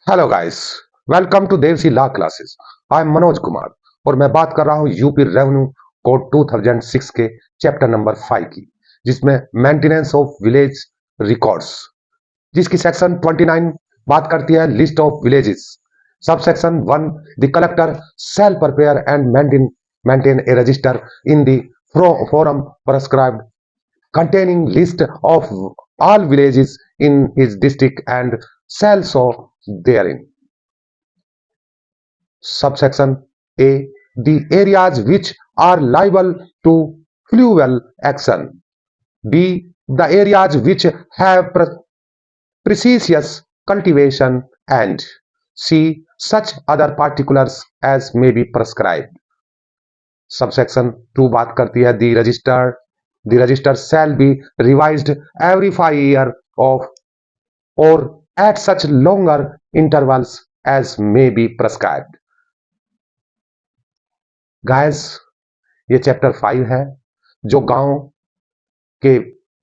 Hello guys. Welcome to Devsi law classes. I am Manoj Kumar और मैं बात कर रहा हूँ यूपी रेवेन्यू कोड 2006 के चैप्टर नंबर 5 की, जिसमें मेंटेनेंस ऑफ विलेज रिकॉर्ड्स, जिसकी सेक्शन 29 बात करती है लिस्ट ऑफ विलेजेस। सब section 1, the collector shall prepare and maintain a register in the form prescribed containing list of all villages in his district and shall show therein. Subsection A. The areas which are liable to fluvial action. B. The areas which have precise cultivation, and C. Such other particulars as may be prescribed. Subsection 2 बात करती है the register shall be revised every 5 years of or at such longer intervals as may be prescribed. Guys, ये chapter 5 है जो गांव के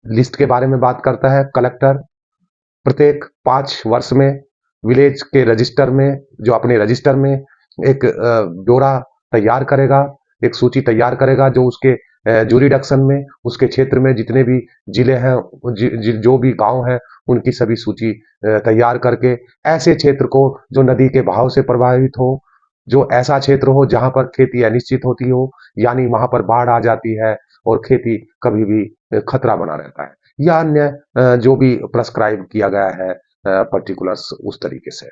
list के बारे में बात करता है। कलेक्टर प्रत्येक 5 वर्ष में विलेज के रजिस्टर में, जो अपने रजिस्टर में एक ब्यौरा तैयार करेगा, एक सूची तैयार करेगा, जो उसके जुरिडक्शन में, उसके क्षेत्र में जितने भी जिले हैं, जो भी गांव हैं, उनकी सभी सूची तैयार करके ऐसे क्षेत्र को जो नदी के बहाव से प्रभावित हो, जो ऐसा क्षेत्र हो जहां पर खेती अनिश्चित होती हो, यानी वहां पर बाढ़ आ जाती है और खेती कभी भी खतरा बना रहता है, या अन्य जो भी प्रेस्क्राइब किया गया है पर्टिकुलर्स, उस तरीके से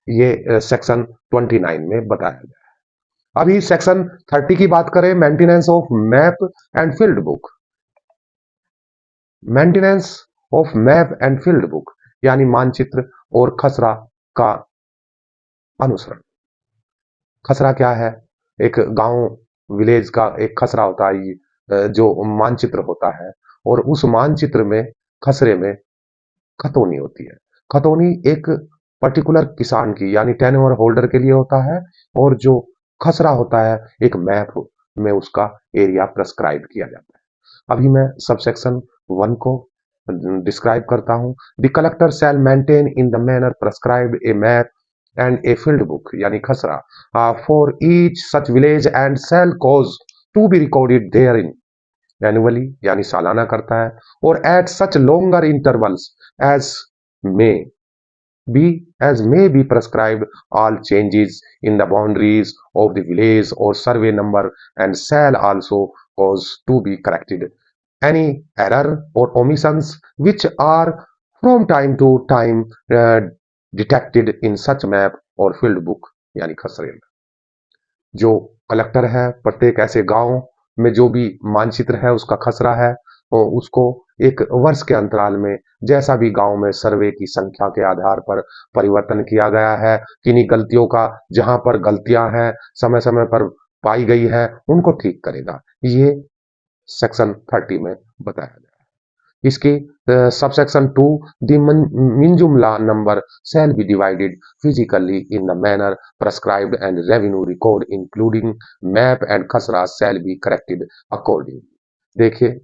ये सेक्शन 29 में बताया गया है। अभी सेक्शन 30 की बात करें, maintenance of map and field book. Maintenance of map and field book यानी मानचित्र और खसरा का अनुसरण। खसरा क्या है? एक गांव विलेज का एक खसरा होता है, जो मानचित्र होता है, और उस मानचित्र में, खसरे में खतौनी होती है। खतौनी एक पर्टिकुलर किसान की यानी टेन्योर होल्डर के लिए होता है, और जो खसरा होता है एक मैप में उसका एरिया प्रेस्क्राइब किया जाता है। अभी मैं सबसेक्शन 1 को डिस्क्राइब करता हूं। The collector shall maintain in the manner prescribe a map and a field book यानी खसरा for each such village and shall cause to be recorded therein annually यानी सालाना करता है, और at such longer intervals as may be prescribed all changes in the boundaries of the village or survey number, and shall also cause to be corrected any error or omissions which are from time to time detected in such map or field book यानी खसरे। जो collector है प्रत्येक ऐसे गांव में जो भी मानचित्र है उसका खसरा है, तो उसको एक वर्ष के अंतराल में जैसा भी गांव में सर्वे की संख्या के आधार पर परिवर्तन किया गया है, किन्हीं गलतियों का जहां पर गलतियां हैं समय समय पर पाई गई है, उनको ठीक करेगा। ये सेक्शन 30 में बताया गया है। इसके सबसेक्शन 2, द मिंजुमला number shall be divided physically in the manner prescribed and revenue record including map and खसरा शैल बी करेक्टेड अकॉर्डिंग। देखिए,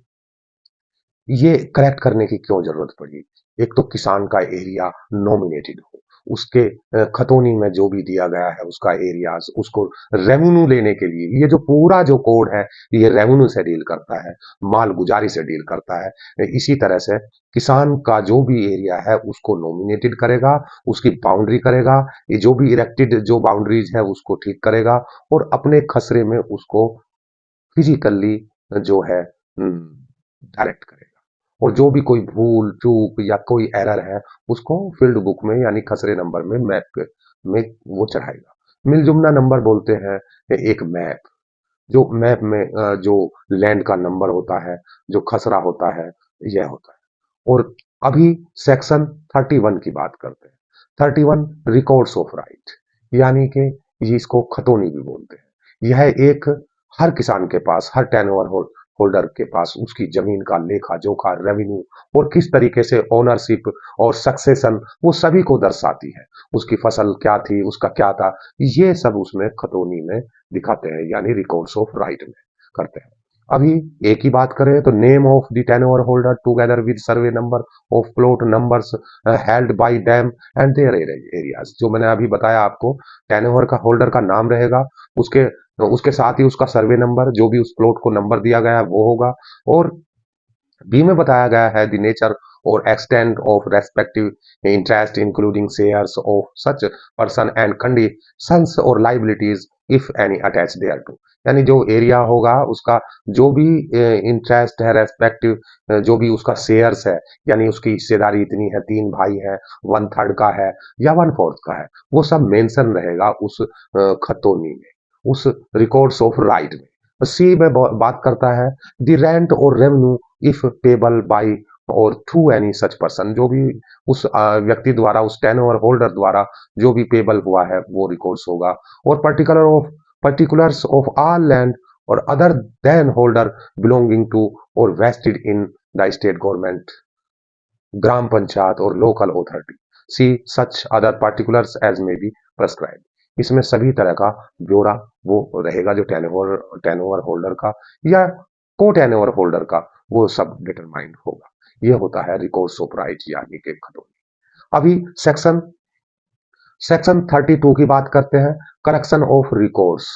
ये करेक्ट करने की क्यों जरूरत पड़ी? एक तो किसान का एरिया नॉमिनेटेड हो, उसके खतौनी में जो भी दिया गया है उसका एरिया, उसको रेवेन्यू लेने के लिए, ये जो पूरा जो कोड है ये रेवेन्यू से डील करता है, माल गुजारी से डील करता है। इसी तरह से किसान का जो भी एरिया है उसको नॉमिनेटेड करेगा, उसकी बाउंड्री करेगा, ये जो भी इरेक्टेड जो बाउंड्रीज है उसको ठीक करेगा, और अपने खसरे में उसको फिजिकली जो है डायरेक्ट करेगा, और जो भी कोई भूल चूक या कोई एरर है उसको फील्ड बुक में यानी खसरे नंबर में मैप में वो चढ़ाएगा। मिलजुमना नंबर बोलते हैं एक मैप, जो मैप में जो लैंड का नंबर होता है, जो खसरा होता है, यह होता है। और अभी सेक्शन 31 की बात करते हैं। 31 रिकॉर्ड्स ऑफ राइट यानी कि इसको खतौनी भी बोलते हैं। यह एक हर किसान के पास, हर टेन्योर होल्डर के पास उसकी जमीन का लेखा जोखा, रेवेन्यू और किस तरीके से ओनरशिप और सक्सेशन वो सभी को दर्शाती है। उसकी फसल क्या थी, उसका क्या था, ये सब उसमें खतौनी में दिखाते हैं यानी रिकॉर्ड्स ऑफ राइट में करते हैं। अभी एक ही बात करें तो name of the tenure holder together with survey number of plot numbers held by them and their areas. जो मैंने अभी बताया आपको, टेनओवर का होल्डर का नाम रहेगा, उसके उसके साथ ही उसका सर्वे नंबर, जो भी उस प्लॉट को नंबर दिया गया है वो होगा। और बी में बताया गया है द नेचर और extent of respective interest including shares of such person and conditions और liabilities if any attach thereto. यानी जो एरिया होगा उसका जो भी इंटरेस्ट है, रेस्पेक्टिव जो भी उसका शेयर्स है, यानी उसकी हिस्सेदारी इतनी है, 3 भाई है, 1/3 का है या 1/4 का है, वो सब मेंशन रहेगा उस खतौनी में, उस रिकॉर्ड्स ऑफ राइट में। सी में बात करता है द रेंट और रेवेन्यू इफ पेबल बाय और थ्रू एनी सच पर्सन। जो भी उस व्यक्ति द्वारा, उस टेनओवर होल्डर द्वारा जो भी पेबल हुआ है वो रिकॉर्ड्स होगा। और पर्टिकुलर्स ऑफ ऑल लैंड और other than holder belonging to और vested in the state government, ग्राम पंचायत और लोकल अथॉरिटी, सी such other particulars as may be prescribe. इसमें सभी तरह का ब्यौरा वो रहेगा जो टेनओवर होल्डर का या को टेनओवर होल्डर का, वो सब डिटरमाइंड होगा। ये होता है रिकॉर्ड्स ऑफ राइट यानी कि खतौनी। अभी सेक्शन सेक्शन 32 की बात करते हैं, करेक्शन ऑफ रिकॉर्ड्स।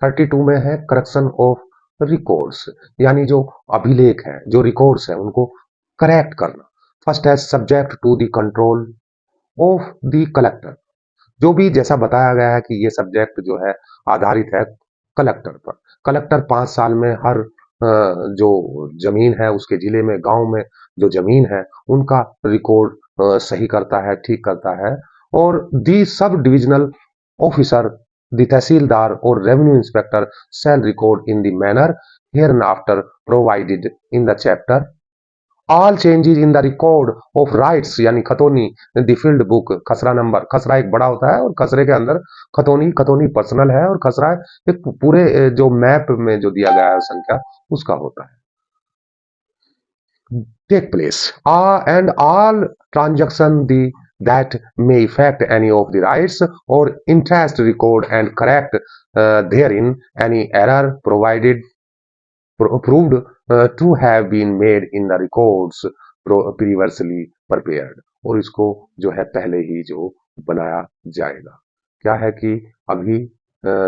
32 में है करेक्शन ऑफ रिकॉर्ड्स, यानी जो अभिलेख है, जो रिकॉर्ड्स है, उनको करेक्ट करना। फर्स्ट है subject to the control of the collector. जो भी जैसा बताया गया है कि ये सब्जेक्ट जो है आधारित है कलेक्टर पर। कलेक्टर 5 साल में हर जो जमीन है उसके जिले में, गांव में जो जमीन है उनका रिकॉर्ड सही करता है, ठीक करता है। और दी सब डिविजनल ऑफिसर, द तहसीलदार और revenue inspector shall record in the manner hereafter provided in the chapter all changes in the record of rights, यानी खतौनी द फील्ड बुक। खसरा नंबर, खसरा एक बड़ा होता है और खसरे के अंदर खतौनी, खतौनी पर्सनल है और खसरा एक पूरे जो मैप में जो दिया गया है संख्या उसका होता है। Take place and all transaction the that may affect any of the rights or interest record and correct therein any error provided proved to have been made in the records previously prepared। और इसको जो है पहले ही जो बनाया जाएगा। क्या है कि अभी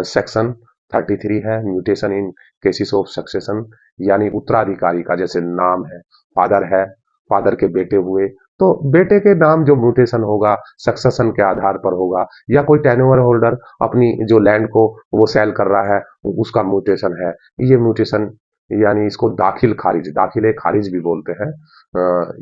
सेक्शन 33 है mutation in cases of succession, यानी उत्तराधिकारी का जैसे नाम है, फादर है, फादर के बेटे हुए तो बेटे के नाम जो म्यूटेशन होगा सक्सेशन के आधार पर होगा, या कोई टेनओवर होल्डर अपनी जो लैंड को वो सेल कर रहा है उसका म्यूटेशन है। ये म्यूटेशन यानी इसको दाखिले खारिज भी बोलते हैं,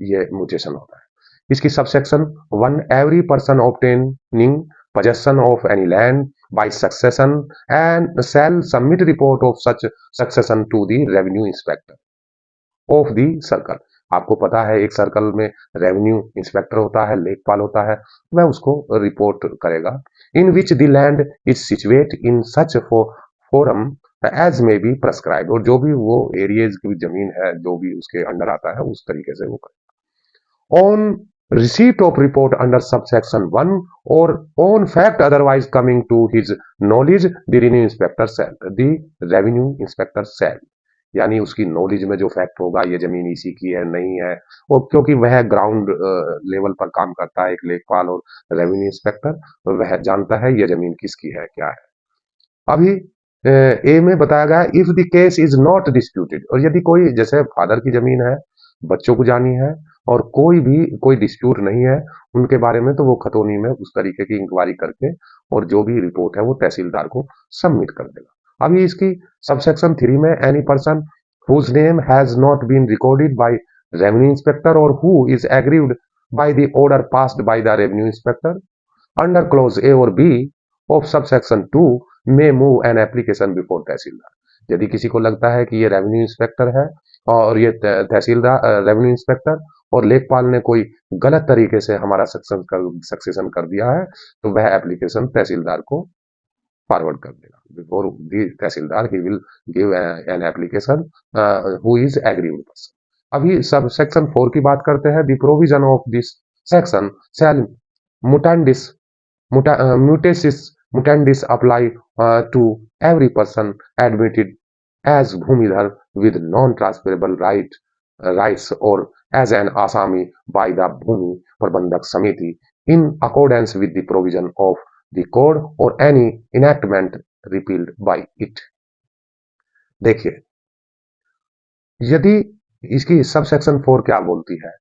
ये म्यूटेशन होता है। इसकी subsection 1 every person obtaining possession of any land by succession and shall submit report of such succession to the revenue inspector of the circle। आपको पता है एक सर्कल में रेवेन्यू इंस्पेक्टर होता है, लेखपाल होता है, वह उसको रिपोर्ट करेगा। In which the land is situate in such form as may be prescribe. और जो भी वो एरियाज की जमीन है जो भी उसके अंडर आता है उस तरीके से वो करेगा। On receipt of report under subsection 1 or on fact otherwise coming to his knowledge the revenue inspector shall, यानी उसकी नॉलेज में जो फैक्ट होगा ये जमीन इसी की है नहीं है, और क्योंकि वह ग्राउंड लेवल पर काम करता है एक लेखपाल और रेवेन्यू इंस्पेक्टर, वह जानता है ये जमीन किसकी है क्या है। अभी ए में बताया गया if the case is not disputed, और यदि कोई जैसे फादर की जमीन है, बच्चों को जानी है और कोई डिस्प्यूट नहीं है उनके बारे में, तो वो खतौनी में उस तरीके की इंक्वायरी करके और जो भी रिपोर्ट है वो तहसीलदार को सबमिट कर देगा। अभी इसकी सबसेक्शन 3 में any person whose name has not been recorded by revenue inspector और who is aggrieved by the order passed by the revenue inspector under clause A और बी ऑफ सबसेक्शन 2 में move an application before tehsildar. यदि किसी को लगता है कि ये रेवेन्यू इंस्पेक्टर है और ये तहसीलदार रेवेन्यू इंस्पेक्टर और लेखपाल ने कोई गलत तरीके से हमारा सक्सेशन कर दिया है, तो वह एप्लीकेशन तहसीलदार को फॉरवर्ड कर देगा। Before the tehsildar he will give an application who is agreed person. अभी सब सेक्शन 4 की बात करते हैं। The provision of this section shell mutandis mutasis mutandis apply to every person admitted as Bhumidhar with non-transferable rights or as an Asami by the Bhumi Prabandhak Samiti in accordance with the provision of the code or any enactment repealed by it। देखिए, यदि इसकी sub section 4 क्या बोलती है,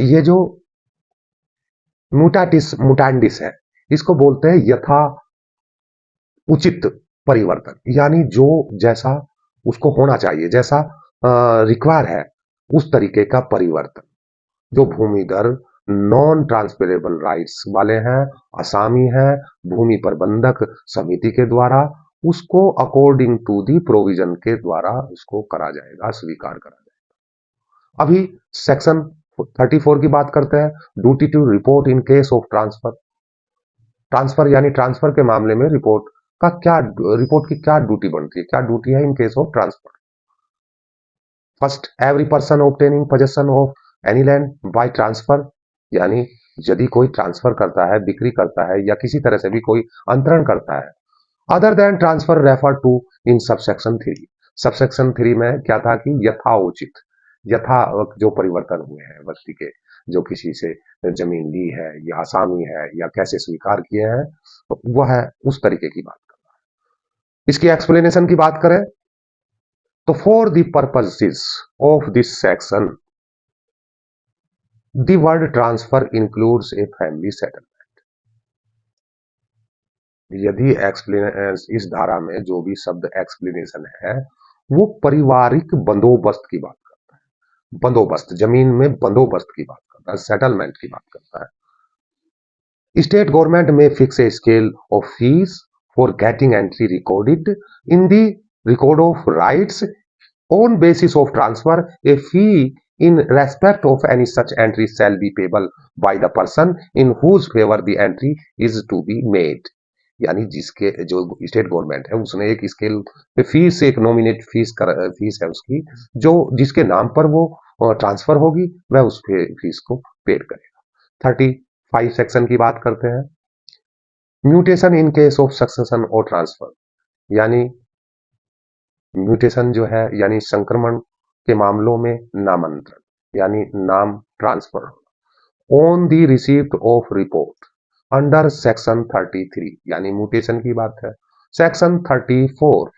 ये जो म्यूटाटिस मुटांडिस है, इसको बोलते हैं यथा उचित परिवर्तन, यानी जो जैसा उसको होना चाहिए, जैसा रिक्वायर है उस तरीके का परिवर्तन। जो भूमिधर नॉन ट्रांसफरेबल राइट्स वाले हैं, असामी है, भूमि प्रबंधक समिति के द्वारा उसको अकॉर्डिंग टू दी प्रोविजन के द्वारा उसको करा जाएगा, स्वीकार करा जाएगा। अभी सेक्शन 34 की बात करते हैं। Duty to report in case of transfer यानी ट्रांसफर के मामले में रिपोर्ट की क्या ड्यूटी बनती है, क्या ड्यूटी है इन case of transfer. First, every person obtaining possession of any land by transfer, यानी यदि कोई ट्रांसफर करता है, बिक्री करता है या किसी तरह से भी कोई अंतरण करता है, other than transfer refer to in subsection 3। Subsection 3 में क्या था कि यथाउचित, यथा जो परिवर्तन हुए हैं व्यक्ति के, जो किसी से जमीन ली है या असामी है या कैसे स्वीकार किए हैं, वह उस तरीके की बात कर रहा है। इसकी एक्सप्लेनेशन की बात करें तो for the purposes of this section the word transfer includes a family settlement. यदि इस धारा में जो भी शब्द एक्सप्लेनेशन है वो पारिवारिक बंदोबस्त की बात करता है, बंदोबस्त, जमीन में बंदोबस्त की बात करता है, सेटलमेंट की बात करता है। स्टेट गवर्नमेंट में fix a scale of fees for getting entry recorded in the record of rights on basis of transfer. A fee in respect of any such entry shall be payable by the person in whose favor the entry is to be made। यानी जिसके जो state government है उसने एक scale पे fees, एक nominate fees है उसकी, जो जिसके नाम पर वो ट्रांसफर होगी वह उस फीस को पेड करेगा। 35 सेक्शन की बात करते हैं। Mutation in case of succession और ट्रांसफर, यानी म्यूटेशन जो है यानी संक्रमण के मामलों में नामांतरण यानी नाम transfer on the receipt of report under section 33, यानी म्यूटेशन की बात है। सेक्शन 34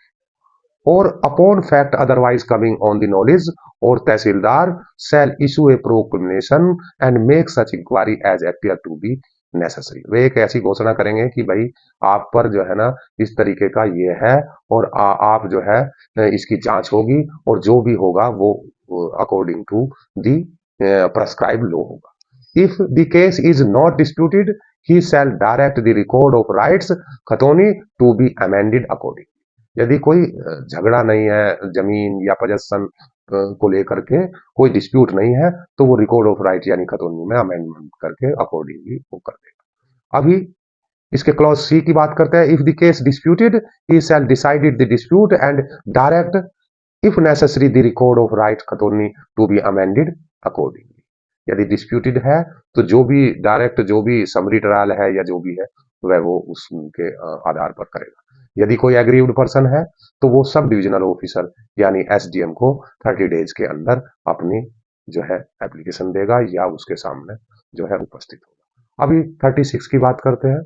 और upon fact otherwise coming on the knowledge और tehsildar shall issue a proclamation and make such inquiry as appear to be necessary. वे एक ऐसी घोषणा करेंगे कि भाई आप पर जो है ना इस तरीके का ये है और आप जो है इसकी जांच होगी और जो भी होगा वो according to the prescribe law होगा। If the case is not disputed he shall direct the record of rights खतौनी टू बी अमेंडेड अकॉर्डिंग। यदि कोई झगड़ा नहीं है जमीन या पोजेशन को लेकर के, कोई डिस्प्यूट नहीं है, तो वो रिकॉर्ड ऑफ राइट यानी खतौनी में अमेंडमेंट करके अकॉर्डिंगली वो कर देगा। अभी इसके क्लॉज सी की बात करते हैं। If the case disputed he shall decided the dispute and direct if necessary the record of right खतौनी टू बी अमेंडेड अकॉर्डिंगली। यदि डिस्प्यूटेड है तो जो भी डायरेक्ट जो भी समरी ट्रायल है या जो भी है वह वो उसके आधार पर करेगा। यदि कोई एग्रीव्ड पर्सन है तो वो सब डिविजनल ऑफिसर यानी एसडीएम को 30 डेज के अंदर अपनी जो है एप्लीकेशन देगा या उसके सामने जो है उपस्थित होगा। अभी 36 की बात करते हैं।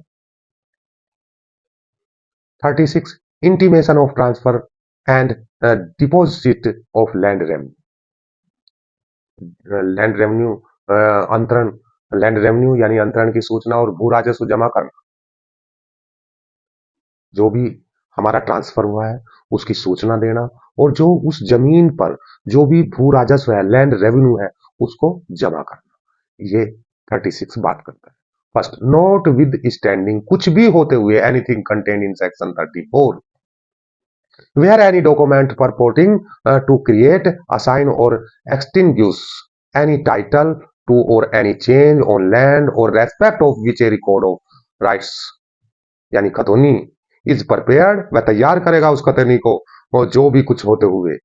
36 intimation of transfer and deposit of land revenue. Land revenue अंतरण, लैंड रेवेन्यू यानी अंतरण की सूचना और भू राजस्व जमा करना। जो भी हमारा ट्रांसफर हुआ है उसकी सूचना देना और जो उस जमीन पर जो भी भू राजस्व है, लैंड रेवेन्यू है, उसको जमा करना। ये 36 बात करता है। फर्स्ट, नोट विद स्टैंडिंग, कुछ भी होते हुए, anything contained in section 34 where any document purporting to create, assign or extinguish any title to or any change on land or respect of which a record of rights यानी खतौनी is prepared, वह तैयार करेगा उस खतौनी को और जो भी कुछ होते हुए,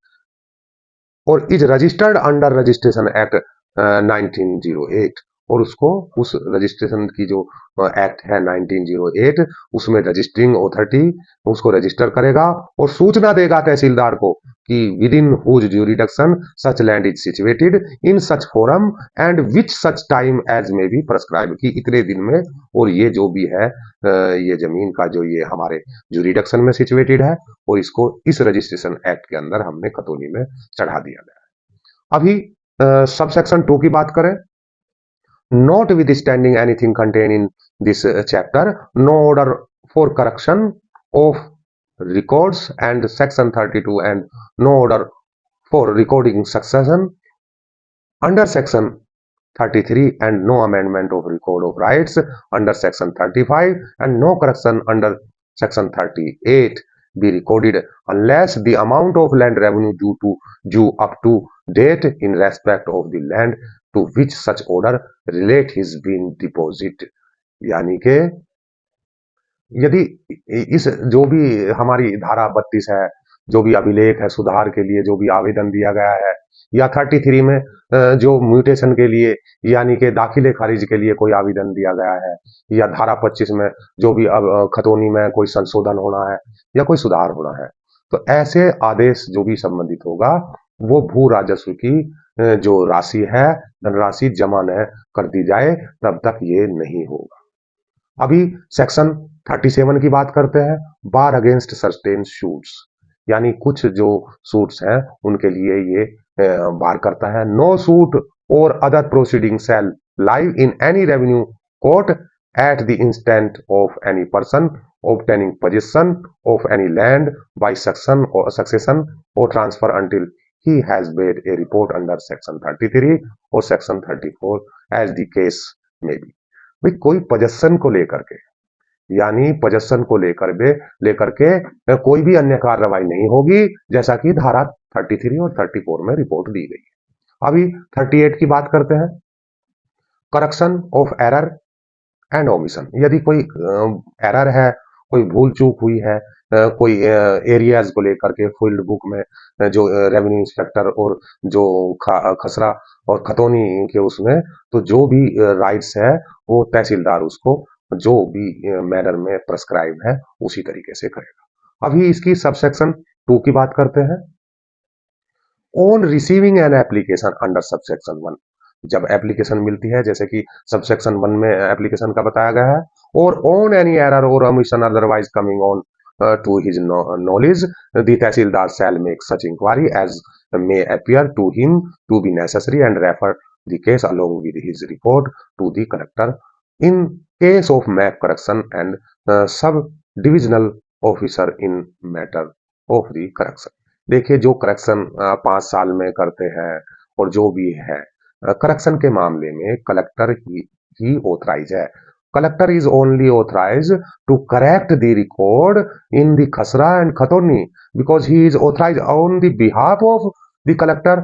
और is registered under registration act 1908 और उसको उस रजिस्ट्रेशन की जो एक्ट है 1908 उसमें रजिस्टरिंग अथॉरिटी उसको रजिस्टर करेगा और सूचना देगा तहसीलदार को कि within whose jurisdiction such land is situated in such form and which such time as may be prescribe कि इतने दिन में और ये जो भी है ये जमीन का जो ये हमारे ज्यूरिडिक्शन में सिचुएटेड है और इसको इस रजिस्ट्रेशन एक्ट के अंदर हमने खतौनी में चढ़ा दिया गया है। अभी सब सेक्शन 2 की बात करें, notwithstanding anything contained in this chapter, no order for correction of records and section 32 and no order for recording succession under section 33 and no amendment of record of rights under section 35 and no correction under section 38 be recorded unless the amount of land revenue due up to date in respect of the land to which such order relate is been deposit। यानी के यदि इस जो भी हमारी धारा 32 है, जो भी अभिलेख है सुधार के लिए जो भी आवेदन दिया गया है या 33 में जो म्यूटेशन के लिए यानी कि दाखिले खारिज के लिए कोई आवेदन दिया गया है या धारा 25 में जो भी अब खतौनी में कोई संशोधन होना है या कोई सुधार होना है, तो ऐसे आदेश जो भी संबंधित होगा वो भू राजस्व की जो राशि है धनराशि जमा न कर दी जाए तब तक ये नहीं होगा। अभी सेक्शन 37 की बात करते हैं, बार अगेंस्ट सर्टेन सूट्स, यानी कुछ जो सूट्स हैं उनके लिए ये बार करता है। No suit or other proceeding shall live in any revenue court at the instant of any person obtaining possession of any land by succession or transfer until he has made a report under section 33 or section 34 as the case may be। भाई कोई possession को लेकर के यानी possession को लेकर के कोई भी अन्य कार्रवाई नहीं होगी जैसा कि धारा 33 और 34 में रिपोर्ट दी गई है। अभी 38 की बात करते हैं, correction of error and omission. यदि कोई एरर है, कोई भूल चूक हुई है कोई एरियाज को लेकर के फील्ड बुक में जो रेवेन्यू इंस्पेक्टर और जो खसरा और खतौनी के उसमें, तो जो भी राइट्स है वो तहसीलदार उसको जो भी मैनर में प्रेस्क्राइब है उसी तरीके से करेगा। अभी इसकी सबसेक्शन 2 की बात करते हैं, on receiving an application under subsection 1। जब एप्लीकेशन मिलती है जैसे कि सबसेक्शन 1 में एप्लीकेशन का बताया गया है, और on any error or omission otherwise coming on to his knowledge the tahsildar shall make such inquiry as may appear to him to be necessary and refer the case along with his report to the collector in case of map correction and sub-divisional officer in matter of the correction। देखिए जो correction 5 साल में करते हैं और जो भी है करेक्शन के मामले में कलेक्टर ही ऑथराइज है। Collector is only authorized to correct the record in the Khasra and Khatoni because he is authorized on the behalf of the collector,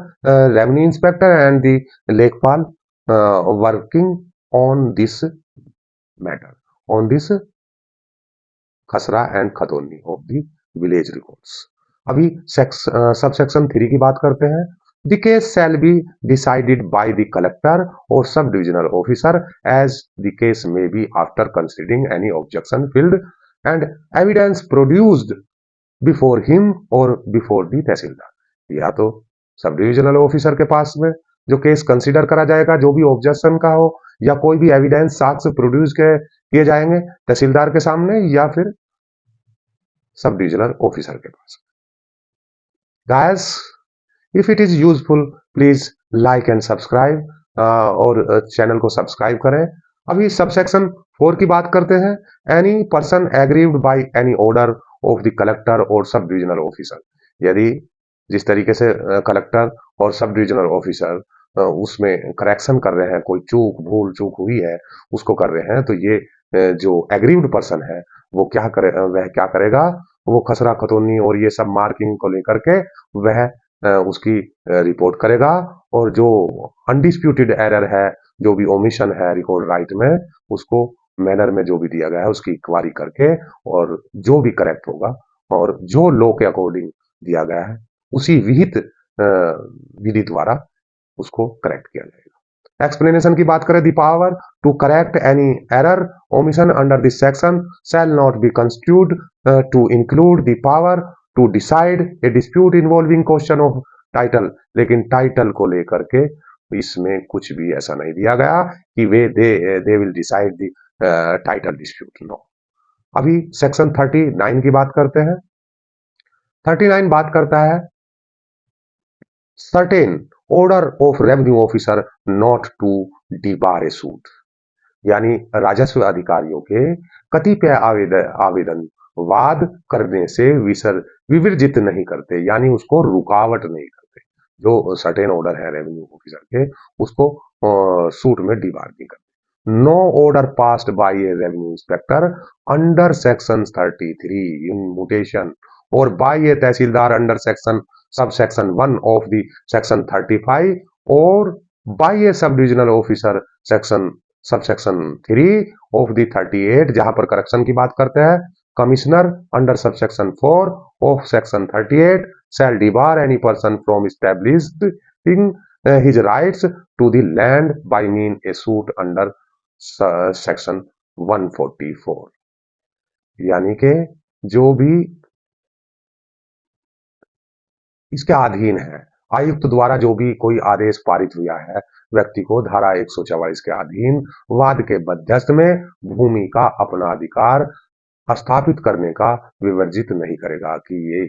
revenue inspector and the Lekpal working on this matter, on this Khasra and Khatoni of the village records। अभी subsection 3 की बात करते हैं, the case shall be decided by the collector or sub-divisional officer as the case may be after considering any objection filed and evidence produced before him or before the तहसीलदार। या तो सब divisional officer के पास में जो case consider करा जाएगा जो भी ऑब्जेक्शन का हो या कोई भी एविडेंस साक्ष्य प्रोड्यूस किए जाएंगे तहसीलदार के सामने या फिर सब डिविजनल ऑफिसर के पास। Guys, if it is useful please like and subscribe और चैनल को सब्सक्राइब करें। अभी सबसेक्शन 4 की बात करते हैं, any person aggrieved by any order of the collector और सब डिविजनल ऑफिसर। यदि जिस तरीके से कलेक्टर और सब डिविजनल ऑफिसर उसमें करेक्शन कर रहे हैं, कोई भूल चूक हुई है उसको कर रहे हैं, तो ये जो एग्रीव्ड पर्सन है वो वह क्या करेगा, वो खसरा खतौनी और ये सब मार्किंग को लेकर के वह उसकी रिपोर्ट करेगा और जो अनडिस्प्यूटेड एरर है जो भी ओमिशन है रिकॉर्ड राइट में उसको मैनर में जो भी दिया गया है उसकी इंक्वायरी करके और जो भी करेक्ट होगा और जो लॉ के अकॉर्डिंग दिया गया है उसी विहित विधि द्वारा उसको करेक्ट किया जाएगा। एक्सप्लेनेशन की बात करें, the power to correct any error omission under this section shall not be constitute to include the power to decide a dispute involving question of title. लेकिन टाइटल को लेकर के इसमें कुछ भी ऐसा नहीं दिया गया कि they will decide the title dispute, no. अभी सेक्शन 39 की बात करते हैं। 39 बात करता है certain order of revenue officer not to debar a suit, यानी राजस्व अधिकारियों के कतिपय आवेदन वाद करने से विवर्जित नहीं करते, यानी उसको रुकावट नहीं करते। जो सर्टेन ऑर्डर है रेवेन्यू ऑफिसर के, उसको सूट में डिबार नहीं करते। No order passed by a revenue inspector under section 33 in mutation और by a tehsildar under section subsection 1 of the section 35 और by a sub divisional officer section subsection 3 of the 38, जहां पर correction की बात करते हैं, commissioner under subsection 4 of section 38 shall debar any person from establishing his rights to the land by mean a suit under section 144, यानी कि जो भी इसके अधीन है, आयुक्त द्वारा जो भी कोई आदेश पारित हुआ है, व्यक्ति को धारा 144 के अधीन वाद के मध्यस्थ में भूमि का अपना अधिकार स्थापित करने का विवर्जित नहीं करेगा कि ये